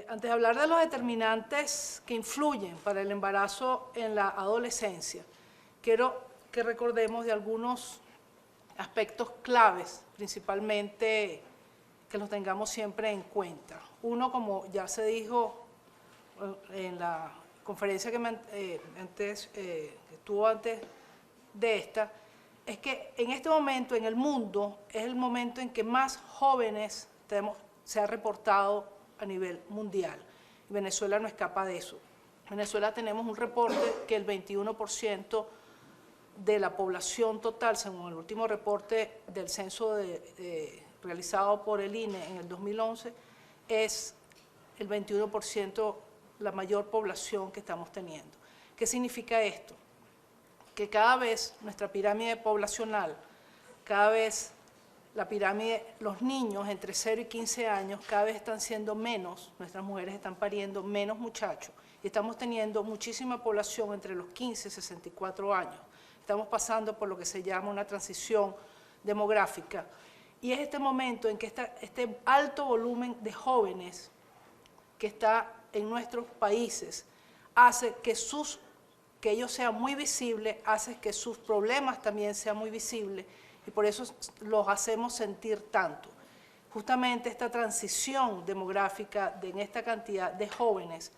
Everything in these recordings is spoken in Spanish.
Antes de hablar de los determinantes que influyen para el embarazo en la adolescencia, quiero que recordemos de algunos aspectos claves, principalmente que los tengamos siempre en cuenta. Uno, como ya se dijo en la conferencia que estuvo antes de esta, es que en este momento en el mundo es el momento en que más jóvenes se ha reportado a nivel mundial. Venezuela no escapa de eso. En Venezuela tenemos un reporte que el 21% de la población total, según el último reporte del censo realizado por el INE en el 2011, es el 21% la mayor población que estamos teniendo. ¿Qué significa esto? Que cada vez nuestra pirámide poblacional, cada vez la pirámide, los niños entre 0 y 15 años cada vez están siendo menos, nuestras mujeres están pariendo menos muchachos y estamos teniendo muchísima población entre los 15 y 64 años. Estamos pasando por lo que se llama una transición demográfica y es este momento en que este alto volumen de jóvenes que está en nuestros países hace que ellos sean muy visibles, hace que sus problemas también sean muy visibles y por eso los hacemos sentir tanto. Justamente esta transición demográfica en esta cantidad de jóvenes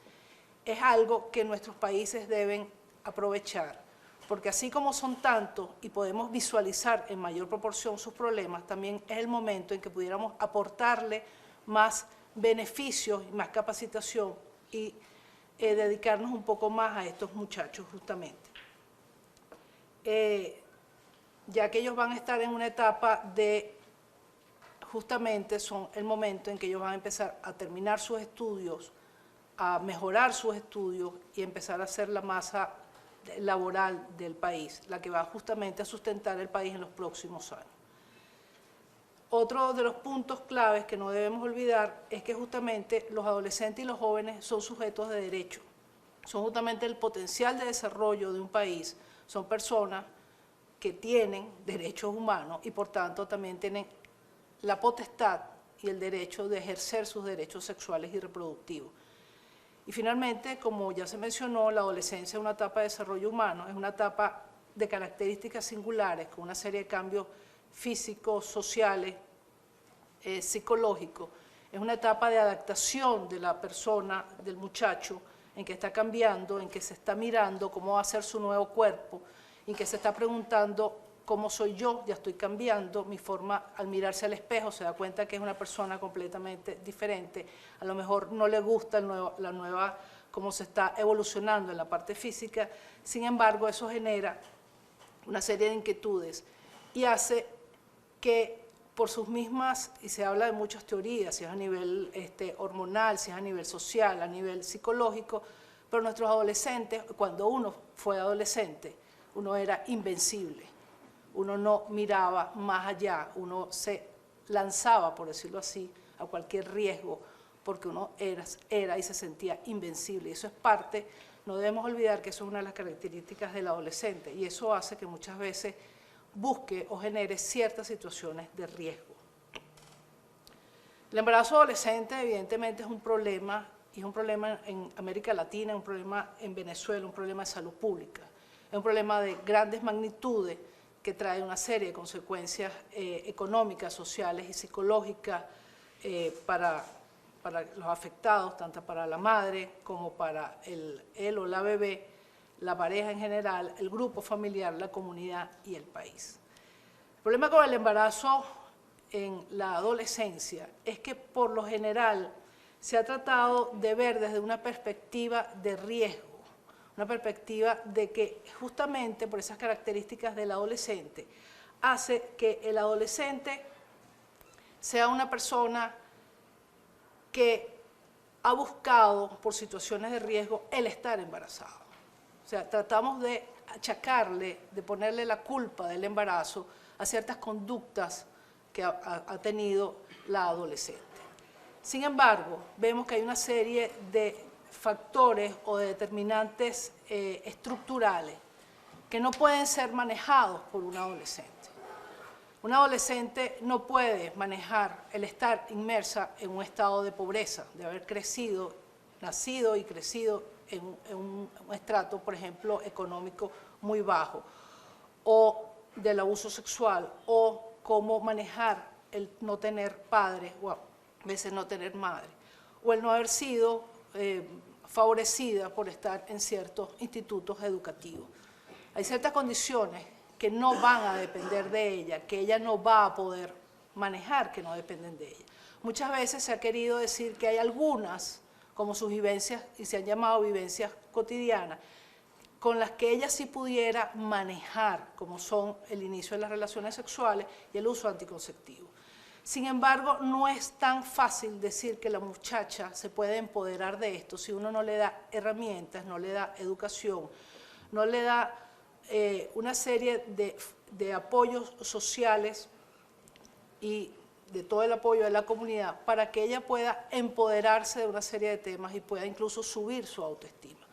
es algo que nuestros países deben aprovechar, porque así como son tantos y podemos visualizar en mayor proporción sus problemas, también es el momento en que pudiéramos aportarle más beneficios y más capacitación y dedicarnos un poco más a estos muchachos justamente. Ya que ellos van a estar en una etapa justamente son el momento en que ellos van a empezar a terminar sus estudios, a mejorar sus estudios y empezar a ser la masa laboral del país, la que va justamente a sustentar el país en los próximos años. Otro de los puntos claves que no debemos olvidar es que justamente los adolescentes y los jóvenes son sujetos de derecho, son justamente el potencial de desarrollo de un país, son personas que tienen derechos humanos y por tanto también tienen la potestad y el derecho de ejercer sus derechos sexuales y reproductivos. Y finalmente, como ya se mencionó, la adolescencia es una etapa de desarrollo humano, es una etapa de características singulares, con una serie de cambios físicos, sociales, psicológicos. Es una etapa de adaptación de la persona, del muchacho, en que está cambiando, en que se está mirando cómo va a ser su nuevo cuerpo, en que se está preguntando cómo soy yo, ya estoy cambiando, mi forma al mirarse al espejo se da cuenta que es una persona completamente diferente, a lo mejor no le gusta la nueva, cómo se está evolucionando en la parte física, sin embargo eso genera una serie de inquietudes y hace que por sus mismas, y se habla de muchas teorías, si es a nivel hormonal, si es a nivel social, a nivel psicológico, pero nuestros adolescentes, cuando uno fue adolescente, uno era invencible, uno no miraba más allá, uno se lanzaba, por decirlo así, a cualquier riesgo, porque uno era y se sentía invencible. Y eso es parte, no debemos olvidar que eso es una de las características del adolescente, y eso hace que muchas veces busque o genere ciertas situaciones de riesgo. El embarazo adolescente evidentemente es un problema, y es un problema en América Latina, es un problema en Venezuela, un problema de salud pública. Es un problema de grandes magnitudes que trae una serie de consecuencias económicas, sociales y psicológicas para los afectados, tanto para la madre como para él o la bebé, la pareja en general, el grupo familiar, la comunidad y el país. El problema con el embarazo en la adolescencia es que por lo general se ha tratado de ver desde una perspectiva de riesgo, una perspectiva de que justamente por esas características del adolescente hace que el adolescente sea una persona que ha buscado por situaciones de riesgo el estar embarazado. O sea, tratamos de achacarle, de ponerle la culpa del embarazo a ciertas conductas que ha tenido la adolescente. Sin embargo, vemos que hay una serie de factores o de determinantes estructurales que no pueden ser manejados por un adolescente. Un adolescente no puede manejar el estar inmersa en un estado de pobreza, de haber nacido y crecido en un estrato, por ejemplo, económico muy bajo, o del abuso sexual, o cómo manejar el no tener padre, o a veces no tener madre, o el no haber sido favorecida por estar en ciertos institutos educativos. Hay ciertas condiciones que no van a depender de ella, que ella no va a poder manejar, que no dependen de ella. Muchas veces se ha querido decir que hay algunas, como sus vivencias, y se han llamado vivencias cotidianas, con las que ella sí pudiera manejar, como son el inicio de las relaciones sexuales y el uso anticonceptivo. Sin embargo, no es tan fácil decir que la muchacha se puede empoderar de esto si uno no le da herramientas, no le da educación, no le da una serie de apoyos sociales y de todo el apoyo de la comunidad para que ella pueda empoderarse de una serie de temas y pueda incluso subir su autoestima.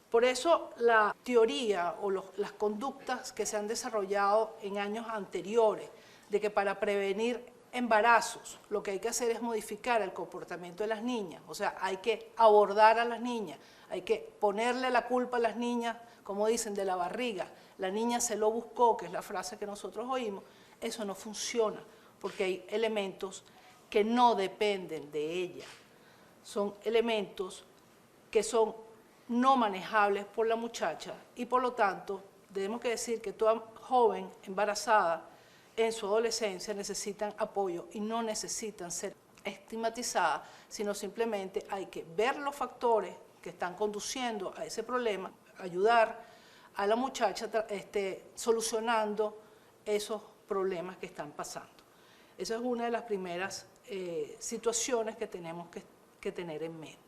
Por eso la teoría o las conductas que se han desarrollado en años anteriores de que para prevenir embarazos lo que hay que hacer es modificar el comportamiento de las niñas, o sea, hay que abordar a las niñas, hay que ponerle la culpa a las niñas, como dicen, de la barriga, la niña se lo buscó, que es la frase que nosotros oímos, eso no funciona, porque hay elementos que no dependen de ella, son elementos que son no manejables por la muchacha y por lo tanto tenemos que decir que toda joven embarazada en su adolescencia necesitan apoyo y no necesitan ser estigmatizadas, sino simplemente hay que ver los factores que están conduciendo a ese problema, ayudar a la muchacha solucionando esos problemas que están pasando. Esa es una de las primeras situaciones que tenemos que tener en mente.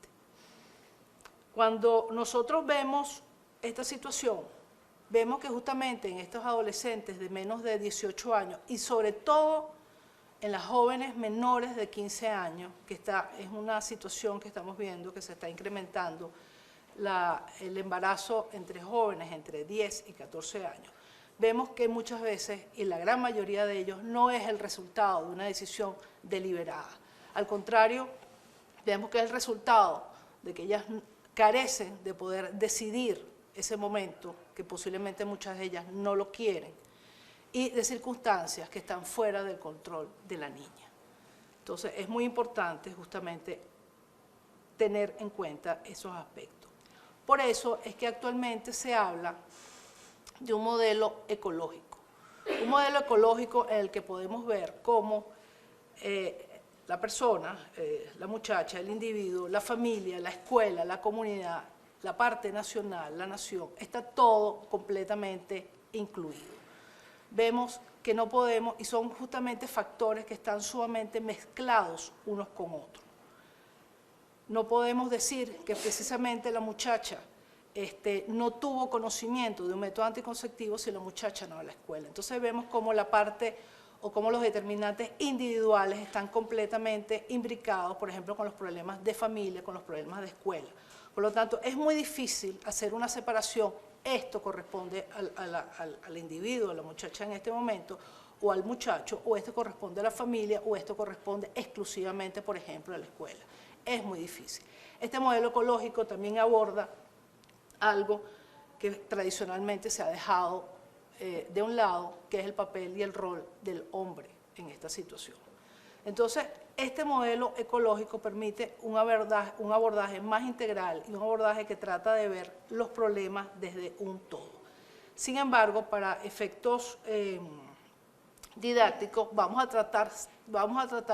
Cuando nosotros vemos esta situación, vemos que justamente en estos adolescentes de menos de 18 años y sobre todo en las jóvenes menores de 15 años, que es una situación que estamos viendo que se está incrementando, el embarazo entre jóvenes entre 10 y 14 años, vemos que muchas veces, y la gran mayoría de ellos, no es el resultado de una decisión deliberada. Al contrario, vemos que es el resultado de que ellas carecen de poder decidir ese momento, que posiblemente muchas de ellas no lo quieren, y de circunstancias que están fuera del control de la niña. Entonces, es muy importante justamente tener en cuenta esos aspectos. Por eso es que actualmente se habla de un modelo ecológico en el que podemos ver cómo la persona, la muchacha, el individuo, la familia, la escuela, la comunidad, la parte nacional, la nación, está todo completamente incluido. Vemos que no podemos, y son justamente factores que están sumamente mezclados unos con otros. No podemos decir que precisamente la muchacha no tuvo conocimiento de un método anticonceptivo si la muchacha no va a la escuela. Entonces vemos cómo la parte o cómo los determinantes individuales están completamente imbricados, por ejemplo, con los problemas de familia, con los problemas de escuela. Por lo tanto, es muy difícil hacer una separación. Esto corresponde al individuo, a la muchacha en este momento, o al muchacho, o esto corresponde a la familia, o esto corresponde exclusivamente, por ejemplo, a la escuela. Es muy difícil. Este modelo ecológico también aborda algo que tradicionalmente se ha dejado de un lado, que es el papel y el rol del hombre en esta situación. Entonces, este modelo ecológico permite un abordaje más integral y un abordaje que trata de ver los problemas desde un todo. Sin embargo, para efectos didácticos, vamos a tratar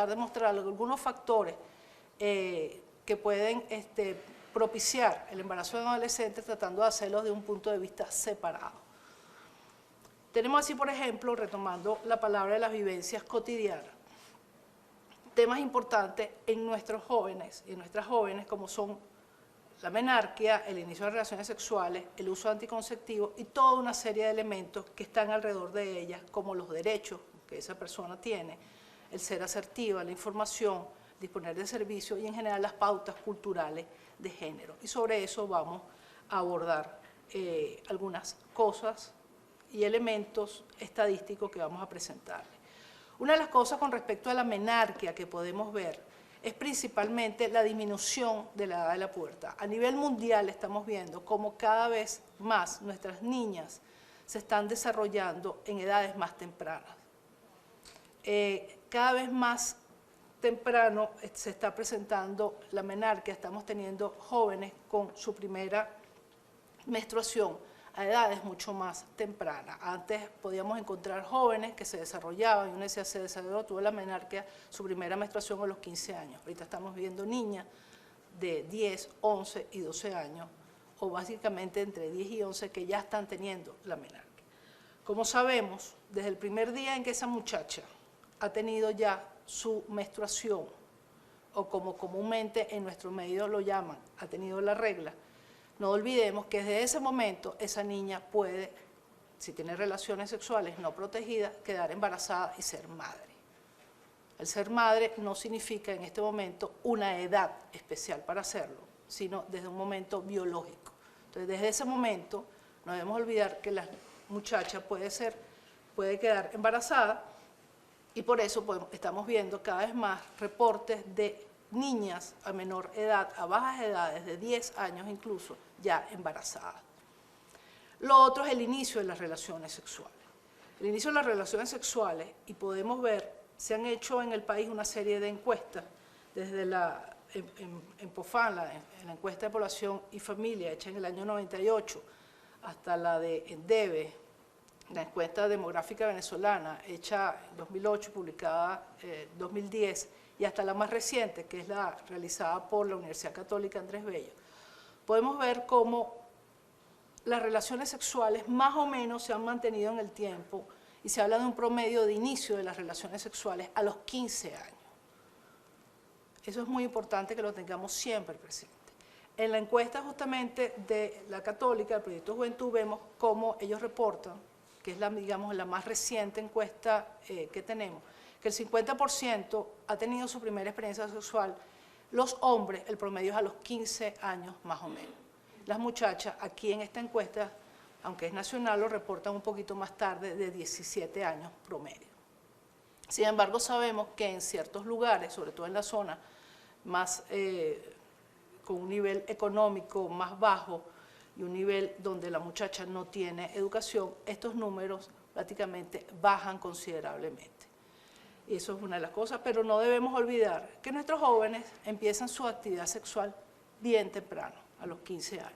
de mostrar algunos factores que pueden propiciar el embarazo de adolescentes tratando de hacerlo de un punto de vista separado. Tenemos así, por ejemplo, retomando la palabra de las vivencias cotidianas, temas importantes en nuestros jóvenes y en nuestras jóvenes como son la menarquia, el inicio de relaciones sexuales, el uso anticonceptivo y toda una serie de elementos que están alrededor de ellas, como los derechos que esa persona tiene, el ser asertiva, la información, disponer de servicios y en general las pautas culturales de género. Y sobre eso vamos a abordar algunas cosas y elementos estadísticos que vamos a presentarles. Una de las cosas con respecto a la menarquia que podemos ver es principalmente la disminución de la edad de la pubertad. A nivel mundial estamos viendo cómo cada vez más nuestras niñas se están desarrollando en edades más tempranas. Cada vez más temprano se está presentando la menarquia, estamos teniendo jóvenes con su primera menstruación a edades mucho más tempranas. Antes podíamos encontrar jóvenes que se desarrollaban, y uno decía, se desarrolló, tuvo la menarquia, su primera menstruación a los 15 años. Ahorita estamos viendo niñas de 10, 11 y 12 años, o básicamente entre 10 y 11 que ya están teniendo la menarquia. Como sabemos, desde el primer día en que esa muchacha ha tenido ya su menstruación, o como comúnmente en nuestro medio lo llaman, ha tenido la regla, no olvidemos que desde ese momento esa niña puede, si tiene relaciones sexuales no protegidas, quedar embarazada y ser madre. El ser madre no significa en este momento una edad especial para hacerlo, sino desde un momento biológico. Entonces, desde ese momento no debemos olvidar que la muchacha puede quedar embarazada, y por eso estamos viendo cada vez más reportes de niñas a menor edad, a bajas edades, de 10 años incluso, ya embarazadas. Lo otro es el inicio de las relaciones sexuales. El inicio de las relaciones sexuales, y podemos ver, se han hecho en el país una serie de encuestas, desde en POFAN, en la encuesta de población y familia, hecha en el año 98, hasta la de ENDEVE, la encuesta demográfica venezolana, hecha en 2008, publicada en 2010, y hasta la más reciente, que es la realizada por la Universidad Católica Andrés Bello, podemos ver cómo las relaciones sexuales más o menos se han mantenido en el tiempo, y se habla de un promedio de inicio de las relaciones sexuales a los 15 años. Eso es muy importante que lo tengamos siempre presente. En la encuesta justamente de la Católica, del Proyecto Juventud, vemos cómo ellos reportan, que es digamos, la más reciente encuesta que tenemos, que el 50% ha tenido su primera experiencia sexual. Los hombres, el promedio es a los 15 años más o menos. Las muchachas, aquí en esta encuesta, aunque es nacional, lo reportan un poquito más tarde, de 17 años promedio. Sin embargo, sabemos que en ciertos lugares, sobre todo en la zona más, con un nivel económico más bajo y un nivel donde la muchacha no tiene educación, estos números prácticamente bajan considerablemente. Y eso es una de las cosas, pero no debemos olvidar que nuestros jóvenes empiezan su actividad sexual bien temprano, a los 15 años.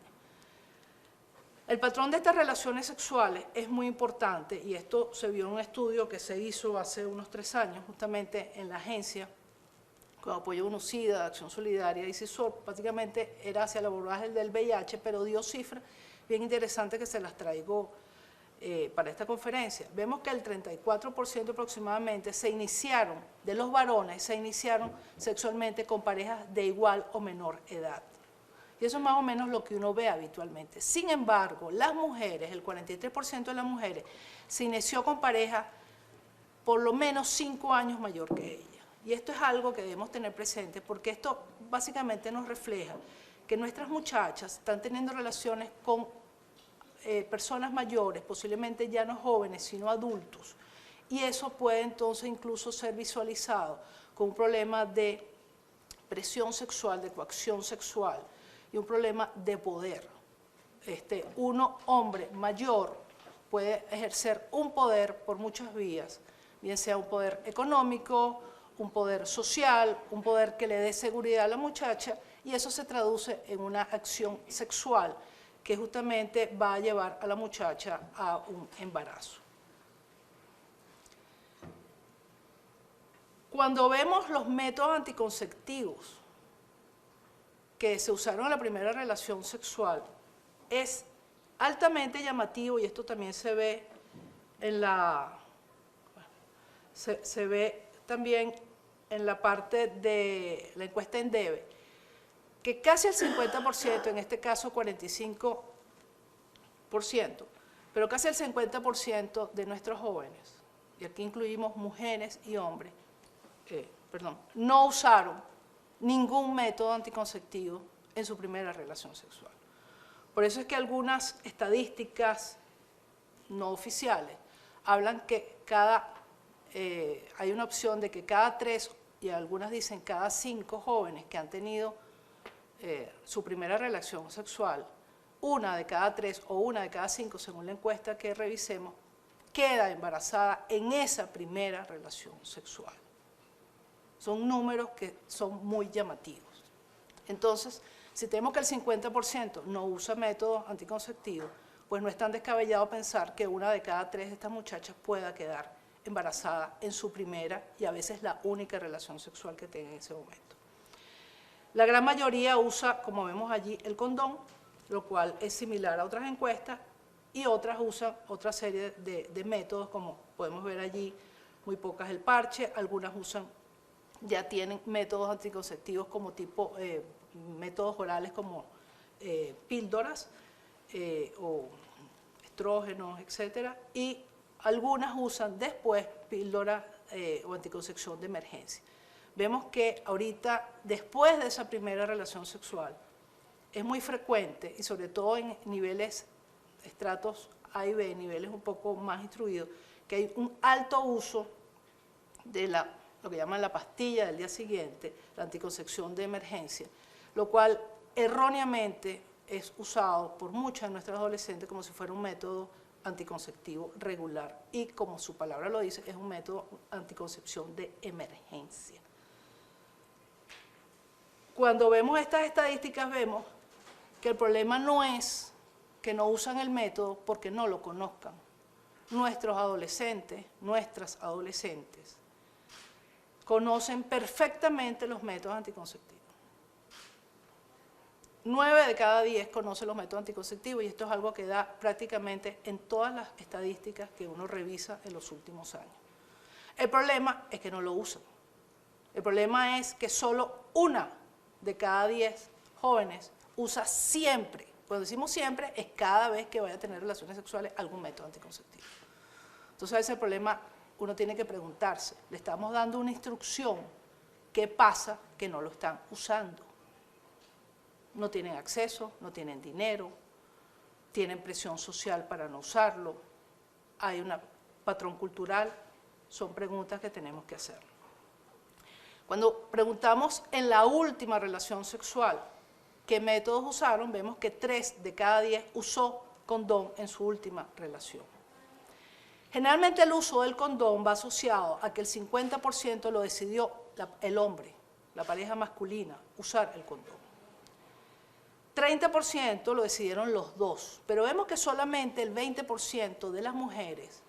El patrón de estas relaciones sexuales es muy importante, y esto se vio en un estudio que se hizo hace unos 3 años, justamente en la agencia, con apoyo de UNOCIDA, Acción Solidaria y CISOR, prácticamente era hacia el abordaje del VIH, pero dio cifras bien interesantes que se las traigo para esta conferencia. Vemos que el 34% aproximadamente de los varones se iniciaron sexualmente con parejas de igual o menor edad. Y eso es más o menos lo que uno ve habitualmente. Sin embargo, las mujeres, el 43% de las mujeres, se inició con parejas por lo menos 5 años mayor que ella. Y esto es algo que debemos tener presente, porque esto básicamente nos refleja que nuestras muchachas están teniendo relaciones con personas mayores, posiblemente ya no jóvenes, sino adultos. Y eso puede entonces incluso ser visualizado con un problema de presión sexual, de coacción sexual, y un problema de poder. Uno, hombre mayor, puede ejercer un poder por muchas vías, bien sea un poder económico, un poder social, un poder que le dé seguridad a la muchacha, y eso se traduce en una acción sexual que justamente va a llevar a la muchacha a un embarazo. Cuando vemos los métodos anticonceptivos que se usaron en la primera relación sexual, es altamente llamativo, y esto también se ve en se ve también en la parte de la encuesta ENDEVE, que casi el 50%, en este caso 45%, pero casi el 50% de nuestros jóvenes, y aquí incluimos mujeres y hombres, no usaron ningún método anticonceptivo en su primera relación sexual. Por eso es que algunas estadísticas no oficiales hablan que cada hay una opción de que cada 3, y algunas dicen cada 5 jóvenes que han tenido su primera relación sexual, una de cada 3 o una de cada 5, según la encuesta que revisemos, queda embarazada en esa primera relación sexual. Son números que son muy llamativos. Entonces, si tenemos que el 50% no usa métodos anticonceptivos, pues no es tan descabellado pensar que una de cada 3 de estas muchachas pueda quedar embarazada en su primera y a veces la única relación sexual que tenga en ese momento. La gran mayoría usa, como vemos allí, el condón, lo cual es similar a otras encuestas, y otras usan otra serie de métodos, como podemos ver allí, muy pocas el parche, algunas usan, ya tienen métodos anticonceptivos como tipo, métodos orales como píldoras o estrógenos, etcétera, y algunas usan después píldoras o anticoncepción de emergencia. Vemos que ahorita, después de esa primera relación sexual, es muy frecuente, y sobre todo en niveles, estratos A y B, niveles un poco más instruidos, que hay un alto uso de lo que llaman la pastilla del día siguiente, la anticoncepción de emergencia, lo cual erróneamente es usado por muchas de nuestras adolescentes como si fuera un método anticonceptivo regular, y como su palabra lo dice, es un método anticoncepción de emergencia. Cuando vemos estas estadísticas vemos que el problema no es que no usan el método porque no lo conozcan. Nuestros adolescentes, nuestras adolescentes, conocen perfectamente los métodos anticonceptivos. 9 de cada 10 conocen los métodos anticonceptivos, y esto es algo que da prácticamente en todas las estadísticas que uno revisa en los últimos años. El problema es que no lo usan. El problema es que solo 1 de cada 10 jóvenes usa siempre, cuando decimos siempre, es cada vez que vaya a tener relaciones sexuales algún método anticonceptivo. Entonces, ese problema uno tiene que preguntarse, le estamos dando una instrucción, ¿qué pasa que no lo están usando? No tienen acceso, no tienen dinero, tienen presión social para no usarlo, hay un patrón cultural, son preguntas que tenemos que hacer. Cuando preguntamos en la última relación sexual qué métodos usaron, vemos que 3 de cada 10 usó condón en su última relación. Generalmente el uso del condón va asociado a que el 50% lo decidió el hombre, la pareja masculina, usar el condón. 30% lo decidieron los dos, pero vemos que solamente el 20% de las mujeres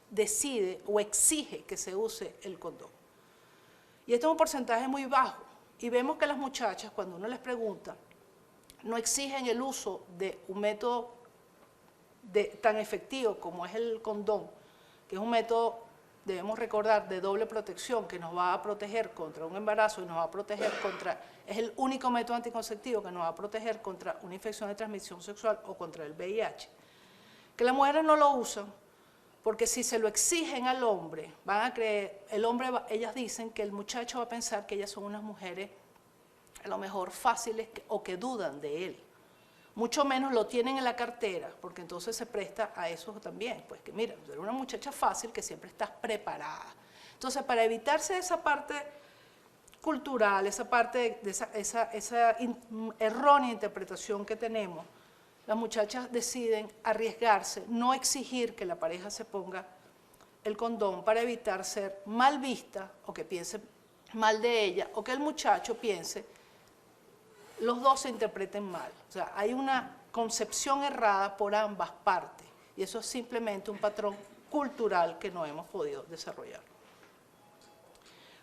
decide o exige que se use el condón. Y esto es un porcentaje muy bajo, y vemos que las muchachas, cuando uno les pregunta, no exigen el uso de un método tan efectivo como es el condón, que es un método, debemos recordar, de doble protección, que nos va a proteger contra un embarazo y nos va a proteger contra, es el único método anticonceptivo que nos va a proteger contra una infección de transmisión sexual o contra el VIH. Que las mujeres no lo usan, porque si se lo exigen al hombre, van a creer, ellas dicen que el muchacho va a pensar que ellas son unas mujeres a lo mejor fáciles o que dudan de él. Mucho menos lo tienen en la cartera, porque entonces se presta a eso también. Pues que mira, eres una muchacha fácil que siempre estás preparada. Entonces, para evitarse esa parte cultural, esa parte de esa errónea interpretación que tenemos, las muchachas deciden arriesgarse, no exigir que la pareja se ponga el condón para evitar ser mal vista o que piense mal de ella o que el muchacho piense, los dos se interpreten mal. O sea, hay una concepción errada por ambas partes y eso es simplemente un patrón cultural que no hemos podido desarrollar.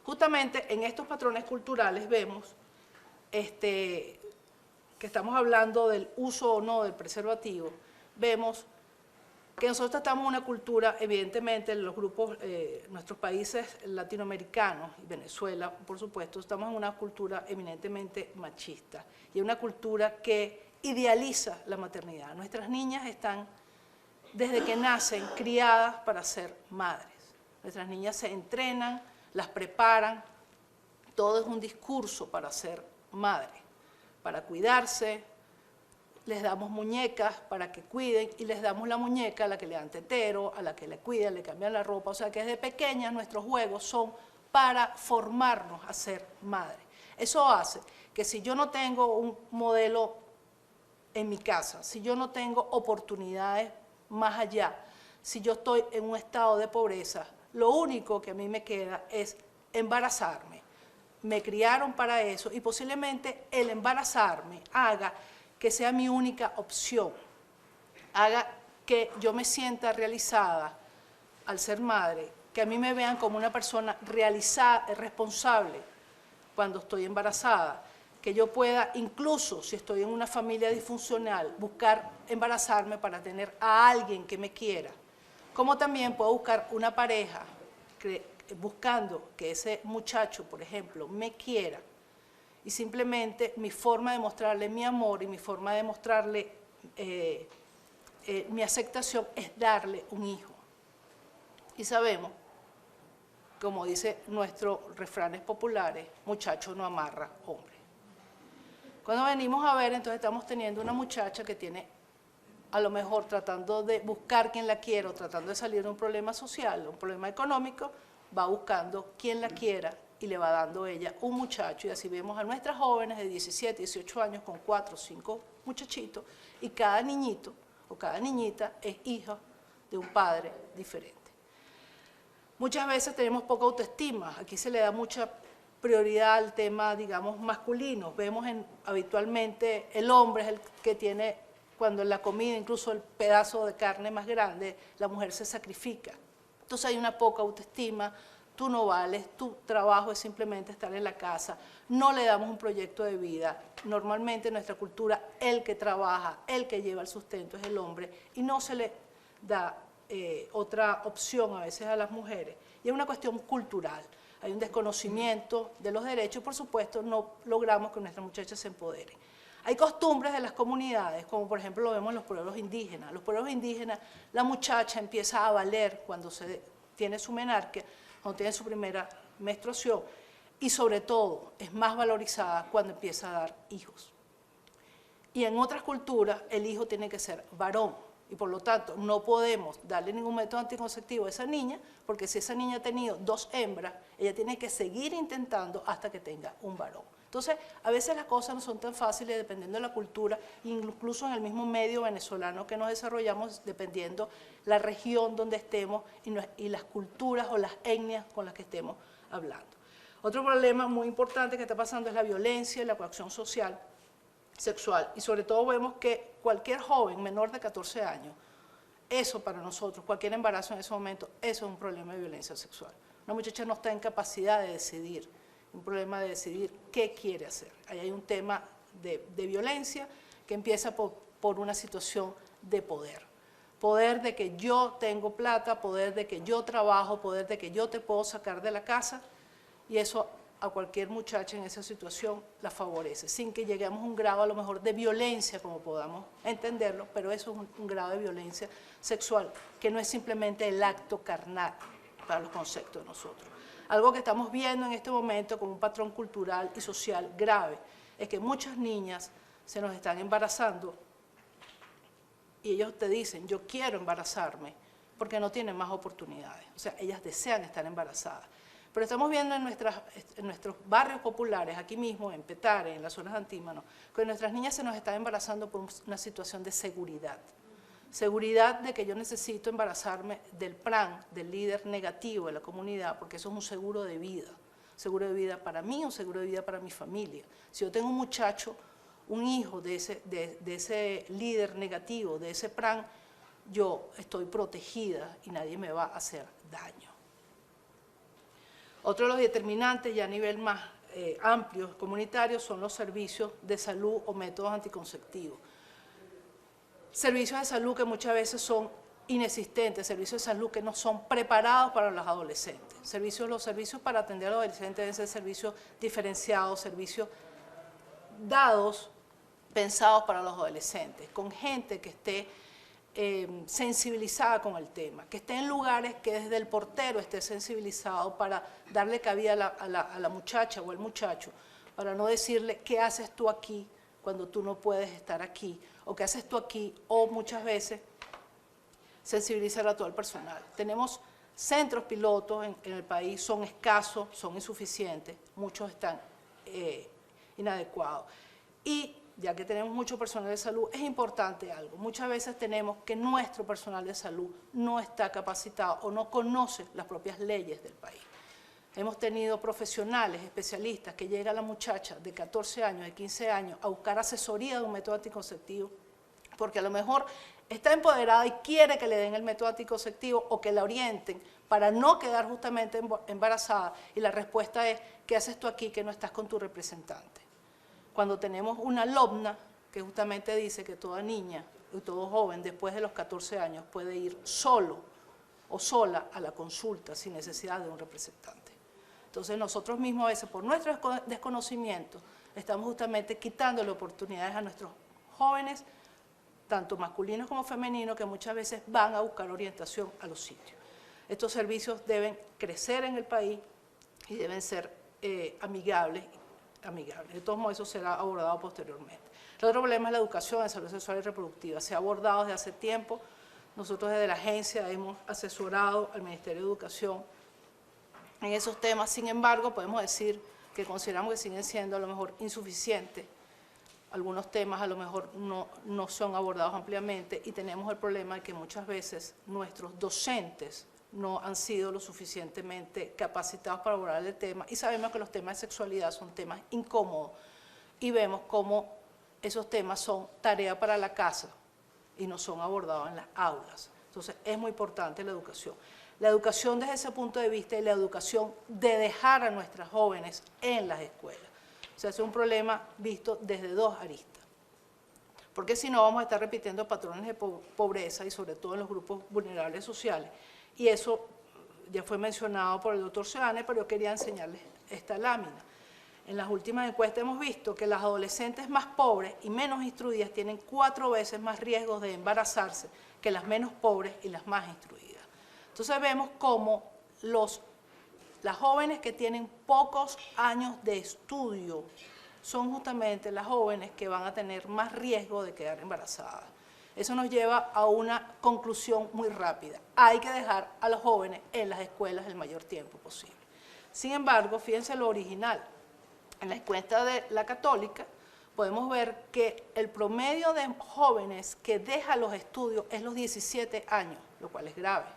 Justamente en estos patrones culturales vemos que estamos hablando del uso o no del preservativo, vemos que nosotros estamos en una cultura, evidentemente en los grupos, nuestros países latinoamericanos y Venezuela, por supuesto, estamos en una cultura eminentemente machista y una cultura que idealiza la maternidad. Nuestras niñas están, desde que nacen, criadas para ser madres. Nuestras niñas se entrenan, las preparan, todo es un discurso para ser madre, para cuidarse, les damos muñecas para que cuiden y les damos la muñeca a la que le dan tetero, a la que le cuidan, le cambian la ropa. O sea que desde pequeñas nuestros juegos son para formarnos a ser madre. Eso hace que si yo no tengo un modelo en mi casa, si yo no tengo oportunidades más allá, si yo estoy en un estado de pobreza, lo único que a mí me queda es embarazarme. Me criaron para eso y posiblemente el embarazarme haga que sea mi única opción, haga que yo me sienta realizada al ser madre, que a mí me vean como una persona realizada, responsable cuando estoy embarazada, que yo pueda, incluso si estoy en una familia disfuncional, buscar embarazarme para tener a alguien que me quiera, como también puedo buscar una pareja buscando que ese muchacho, por ejemplo, me quiera, y simplemente mi forma de mostrarle mi amor y mi forma de mostrarle mi aceptación es darle un hijo. Y sabemos, como dice nuestros refranes populares, muchacho no amarra hombre. Cuando venimos a ver, entonces estamos teniendo una muchacha que tiene, a lo mejor tratando de buscar quien la quiera, o tratando de salir de un problema social, un problema económico, va buscando quien la quiera y le va dando ella un muchacho. Y así vemos a nuestras jóvenes de 17, 18 años con 4 o 5 muchachitos, y cada niñito o cada niñita es hija de un padre diferente. Muchas veces tenemos poca autoestima, aquí se le da mucha prioridad al tema, digamos, masculino. Vemos habitualmente el hombre es el que tiene, cuando en la comida, incluso el pedazo de carne más grande, la mujer se sacrifica. Entonces hay una poca autoestima, tú no vales, tu trabajo es simplemente estar en la casa, no le damos un proyecto de vida. Normalmente en nuestra cultura el que trabaja, el que lleva el sustento es el hombre y no se le da otra opción a veces a las mujeres. Y es una cuestión cultural, hay un desconocimiento de los derechos, por supuesto no logramos que nuestras muchachas se empoderen. Hay costumbres de las comunidades, como por ejemplo lo vemos en los pueblos indígenas. Los pueblos indígenas, la muchacha empieza a valer cuando tiene su menarquia, cuando tiene su primera menstruación, y sobre todo es más valorizada cuando empieza a dar hijos. Y en otras culturas el hijo tiene que ser varón, y por lo tanto no podemos darle ningún método anticonceptivo a esa niña, porque si esa niña ha tenido 2 hembras, ella tiene que seguir intentando hasta que tenga un varón. Entonces, a veces las cosas no son tan fáciles dependiendo de la cultura, incluso en el mismo medio venezolano que nos desarrollamos, dependiendo la región donde estemos y las culturas o las etnias con las que estemos hablando. Otro problema muy importante que está pasando es la violencia y la coacción social, sexual, y sobre todo vemos que cualquier joven menor de 14 años, eso para nosotros, cualquier embarazo en ese momento, eso es un problema de violencia sexual. Una muchacha no está en capacidad de decidir, un problema de decidir qué quiere hacer. Ahí hay un tema de violencia que empieza por una situación de poder. Poder de que yo tengo plata, poder de que yo trabajo, poder de que yo te puedo sacar de la casa, y eso a cualquier muchacha en esa situación la favorece, sin que lleguemos a un grado a lo mejor de violencia, como podamos entenderlo, pero eso es un grado de violencia sexual, que no es simplemente el acto carnal para los conceptos de nosotros. Algo que estamos viendo en este momento como un patrón cultural y social grave, es que muchas niñas se nos están embarazando y ellos te dicen, yo quiero embarazarme, porque no tienen más oportunidades. O sea, ellas desean estar embarazadas. Pero estamos viendo en nuestros barrios populares, aquí mismo, en Petare, en las zonas de Antímano, que nuestras niñas se nos están embarazando por una situación de seguridad. Seguridad de que yo necesito embarazarme del PRAN, del líder negativo de la comunidad, porque eso es un seguro de vida para mí, un seguro de vida para mi familia. Si yo tengo un muchacho, un hijo de ese líder negativo, de ese PRAN, yo estoy protegida y nadie me va a hacer daño. Otro de los determinantes, ya a nivel más amplio, comunitario, son los servicios de salud o métodos anticonceptivos. Servicios de salud que muchas veces son inexistentes, servicios de salud que no son preparados para los adolescentes. Los servicios para atender a los adolescentes deben ser servicios diferenciados, servicios dados, pensados para los adolescentes, con gente que esté sensibilizada con el tema, que esté en lugares que desde el portero esté sensibilizado para darle cabida a la muchacha o al muchacho, para no decirle, ¿qué haces tú aquí? cuando tú no puedes estar aquí, o qué haces tú aquí, o muchas veces sensibilizar a todo el personal. Tenemos centros pilotos en el país, son escasos, son insuficientes, muchos están inadecuados. Y ya que tenemos mucho personal de salud, es importante algo. Muchas veces tenemos que nuestro personal de salud no está capacitado o no conoce las propias leyes del país. Hemos tenido profesionales, especialistas, que llega la muchacha de 14 años, de 15 años, a buscar asesoría de un método anticonceptivo, porque a lo mejor está empoderada y quiere que le den el método anticonceptivo o que la orienten para no quedar justamente embarazada. Y la respuesta es, ¿qué haces tú aquí que no estás con tu representante? Cuando tenemos una LOBNA, que justamente dice que toda niña y todo joven después de los 14 años puede ir solo o sola a la consulta sin necesidad de un representante. Entonces nosotros mismos a veces por nuestro desconocimiento estamos justamente quitándole oportunidades a nuestros jóvenes, tanto masculinos como femeninos, que muchas veces van a buscar orientación a los sitios. Estos servicios deben crecer en el país y deben ser amigables. De todos modos, eso será abordado posteriormente. El otro problema es la educación en salud sexual y reproductiva. Se ha abordado desde hace tiempo. Nosotros desde la agencia hemos asesorado al Ministerio de Educación en esos temas. Sin embargo, podemos decir que consideramos que siguen siendo a lo mejor insuficientes. Algunos temas a lo mejor no son abordados ampliamente y tenemos el problema de que muchas veces nuestros docentes no han sido lo suficientemente capacitados para abordar el tema y sabemos que los temas de sexualidad son temas incómodos y vemos cómo esos temas son tarea para la casa y no son abordados en las aulas. Entonces es muy importante la educación. La educación desde ese punto de vista y la educación de dejar a nuestras jóvenes en las escuelas. O sea, es un problema visto desde dos aristas. Porque si no vamos a estar repitiendo patrones de pobreza y sobre todo en los grupos vulnerables sociales. Y eso ya fue mencionado por el doctor Seane, pero yo quería enseñarles esta lámina. En las últimas encuestas hemos visto que las adolescentes más pobres y menos instruidas tienen 4 veces más riesgos de embarazarse que las menos pobres y las más instruidas. Entonces vemos cómo las jóvenes que tienen pocos años de estudio son justamente las jóvenes que van a tener más riesgo de quedar embarazadas. Eso nos lleva a una conclusión muy rápida. Hay que dejar a los jóvenes en las escuelas el mayor tiempo posible. Sin embargo, fíjense lo original. En la encuesta de la Católica podemos ver que el promedio de jóvenes que deja los estudios es los 17 años, lo cual es grave.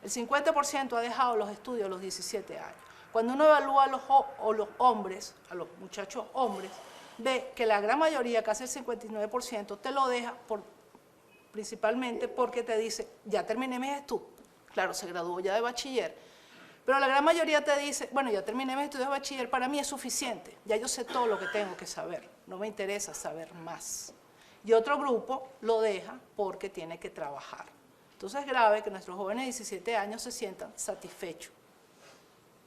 El 50% ha dejado los estudios a los 17 años. Cuando uno evalúa a los hombres, a los muchachos hombres, ve que la gran mayoría, casi el 59%, te lo deja principalmente porque te dice, ya terminé mis estudios. Claro, se graduó ya de bachiller, pero la gran mayoría te dice, bueno, ya terminé mis estudios de bachiller, para mí es suficiente, ya yo sé todo lo que tengo que saber, no me interesa saber más. Y otro grupo lo deja porque tiene que trabajar. Entonces es grave que nuestros jóvenes de 17 años se sientan satisfechos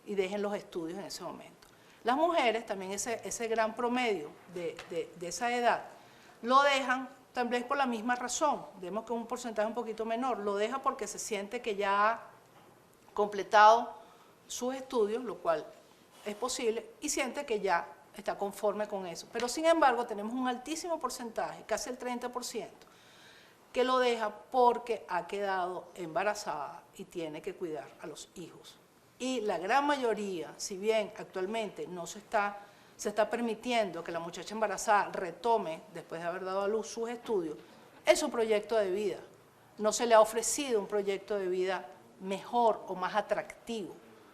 y dejen los estudios en ese momento. Las mujeres, también ese gran promedio de esa edad, lo dejan también por la misma razón. Vemos que un porcentaje un poquito menor, lo deja porque se siente que ya ha completado sus estudios, lo cual es posible, y siente que ya está conforme con eso. Pero sin embargo tenemos un altísimo porcentaje, casi el 30%, que lo deja porque ha quedado embarazada y tiene que cuidar a los hijos. Y la gran mayoría, si bien actualmente no se está permitiendo que la muchacha embarazada retome, después de haber dado a luz, sus estudios, es un proyecto de vida. No se le ha ofrecido un proyecto de vida mejor o más atractivo.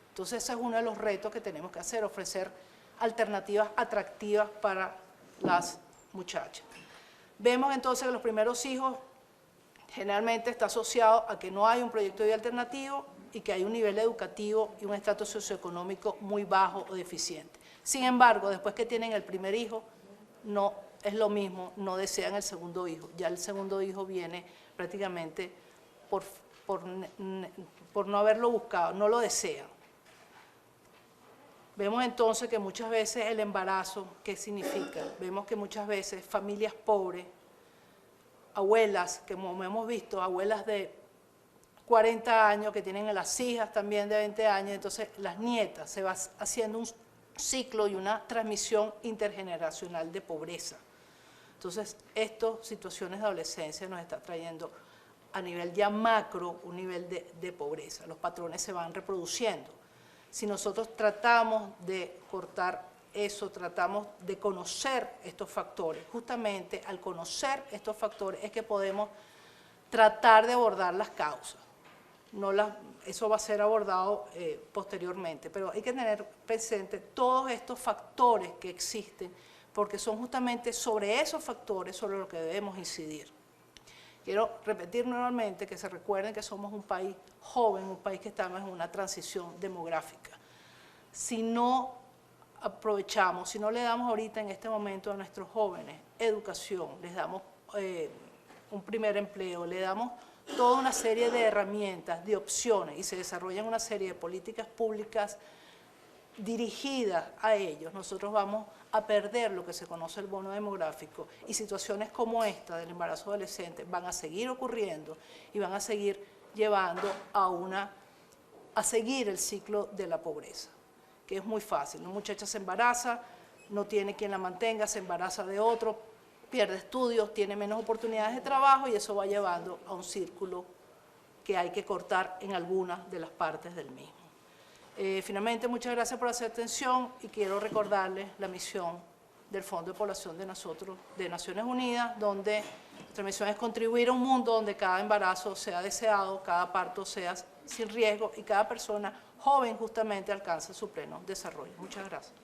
Entonces ese es uno de los retos que tenemos que hacer, ofrecer alternativas atractivas para las muchachas. Vemos entonces que los primeros hijos generalmente está asociado a que no hay un proyecto de vida alternativo y que hay un nivel educativo y un estatus socioeconómico muy bajo o deficiente. Sin embargo, después que tienen el primer hijo, no es lo mismo, no desean el segundo hijo. Ya el segundo hijo viene prácticamente por no haberlo buscado, no lo desean. Vemos entonces que muchas veces el embarazo, ¿qué significa? Vemos que muchas veces familias pobres, abuelas, que como hemos visto, abuelas de 40 años que tienen a las hijas también de 20 años, entonces las nietas, se va haciendo un ciclo y una transmisión intergeneracional de pobreza. Entonces, estas situaciones de adolescencia nos está trayendo a nivel ya macro un nivel de pobreza. Los patrones se van reproduciendo. Si nosotros tratamos de cortar eso, tratamos de conocer estos factores, justamente al conocer estos factores es que podemos tratar de abordar las causas. Eso va a ser abordado posteriormente, pero hay que tener presente todos estos factores que existen, porque son justamente sobre esos factores sobre los que debemos incidir. Quiero repetir nuevamente que se recuerden que somos un país joven, un país que estamos en una transición demográfica. Si no aprovechamos, si no le damos ahorita en este momento a nuestros jóvenes educación, les damos un primer empleo, le damos toda una serie de herramientas, de opciones, y se desarrollan una serie de políticas públicas dirigidas a ellos, nosotros vamos a perder lo que se conoce el bono demográfico, y situaciones como esta del embarazo adolescente van a seguir ocurriendo y van a seguir llevando a seguir el ciclo de la pobreza, que es muy fácil. Una muchacha se embaraza, no tiene quien la mantenga, se embaraza de otro, pierde estudios, tiene menos oportunidades de trabajo y eso va llevando a un círculo que hay que cortar en algunas de las partes del mismo. Finalmente, muchas gracias por hacer atención y quiero recordarles la misión del Fondo de Población de Naciones Unidas, donde nuestra misión es contribuir a un mundo donde cada embarazo sea deseado, cada parto sea sin riesgo y cada persona joven justamente alcance su pleno desarrollo. Muchas gracias.